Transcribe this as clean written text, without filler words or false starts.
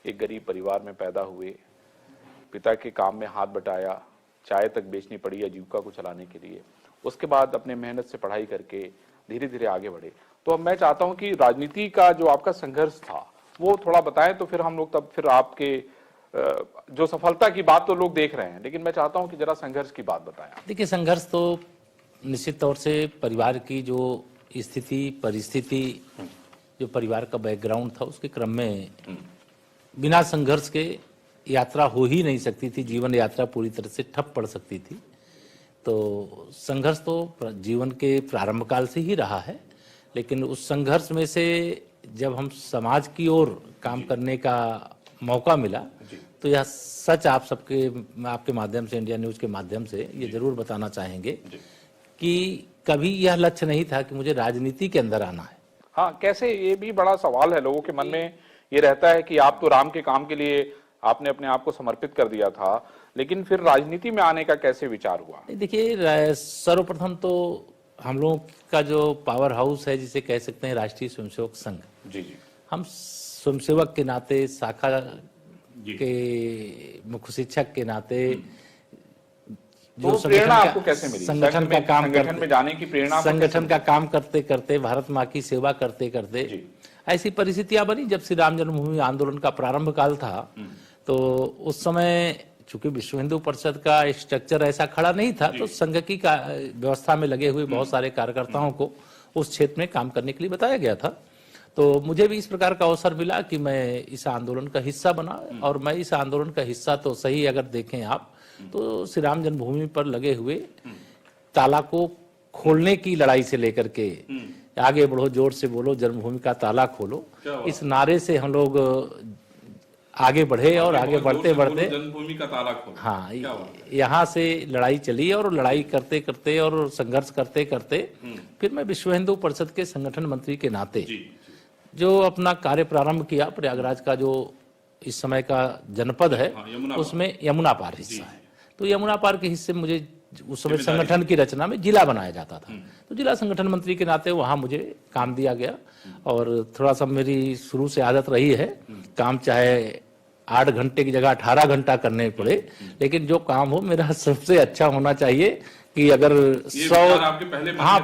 एक गरीब परिवार में पैदा हुए, पिता के काम में हाथ बटाया, चाय तक बेचनी पड़ी आजीविका को चलाने के लिए। उसके बाद अपने मेहनत से पढ़ाई करके धीरे धीरे आगे बढ़े। तो अब मैं चाहता हूं कि राजनीति का जो आपका संघर्ष था वो थोड़ा बताएं, तो फिर हम लोग तब फिर आपके जो सफलता की बात तो लोग देख रहे हैं, लेकिन मैं चाहता हूं कि जरा संघर्ष की बात बताएं। देखिए, संघर्ष तो निश्चित तौर से परिवार की जो स्थिति परिस्थिति, जो परिवार का बैकग्राउंड था, उसके क्रम में बिना संघर्ष के यात्रा हो ही नहीं सकती थी। जीवन यात्रा पूरी तरह से ठप पड़ सकती थी। तो संघर्ष तो जीवन के प्रारंभ काल से ही रहा है, लेकिन उस संघर्ष में से जब हम समाज की ओर काम करने का मौका मिला, तो यह सच आप आपके माध्यम से, इंडिया न्यूज के माध्यम से ये जरूर बताना चाहेंगे कि कभी यह लक्ष्य नहीं था कि मुझे राजनीति के अंदर आना है। हाँ, कैसे, ये भी बड़ा सवाल है। लोगों के मन में ये रहता है कि आप तो राम के काम के लिए आपने अपने आप को समर्पित कर दिया था, लेकिन फिर राजनीति में आने का कैसे विचार हुआ? देखिए, सर्वप्रथम तो हम लोगों का जो पावर हाउस है, जिसे कह सकते हैं राष्ट्रीय स्वयंसेवक संघ, जी, हम स्वयंसेवक के नाते, शाखा के मुख्य शिक्षक के नाते, जो प्रेरणा आपको कैसे मिली संगठन का काम संगठन में जाने की प्रेरणा? संगठन का काम करते करते, भारत माँ की सेवा करते करते ऐसी परिस्थितियां बनी जब श्री राम जन्मभूमि आंदोलन का प्रारंभ काल था। तो उस समय चूंकि विश्व हिंदू परिषद का स्ट्रक्चर ऐसा खड़ा नहीं था, तो संघ की व्यवस्था में लगे हुए बहुत सारे कार्यकर्ताओं को उस क्षेत्र में काम करने के लिए बताया गया था। तो मुझे भी इस प्रकार का अवसर मिला कि मैं इस आंदोलन का हिस्सा बना। और मैं इस आंदोलन का हिस्सा तो सही, अगर देखें आप तो श्री राम जन्मभूमि पर लगे हुए ताला को खोलने की लड़ाई से लेकर के आगे बढ़ो, जोर से बोलो, जन्मभूमि का ताला खोलो, इस नारे से हम लोग आगे बढ़े। और आगे बढ़ते बढ़ते जन्मभूमि का ताला खोलो, हाँ, यहाँ से लड़ाई चली। और लड़ाई करते करते और संघर्ष करते करते फिर मैं विश्व हिंदू परिषद के संगठन मंत्री के नाते जो अपना कार्य प्रारंभ किया, प्रयागराज का जो इस समय का जनपद है, उसमें यमुना पार हिस्सा है। तो यमुना पार के हिस्से में मुझे उस समय संगठन की रचना में जिला बनाया जाता था। तो जिला संगठन मंत्री के नाते वहां मुझे काम दिया गया। और थोड़ा सा मेरी शुरू से आदत रही है, काम चाहे 8 घंटे की जगह 18 घंटा करने पड़े, लेकिन जो काम हो मेरा सबसे अच्छा होना चाहिए। कि अगर 100 आपके पहले हाँ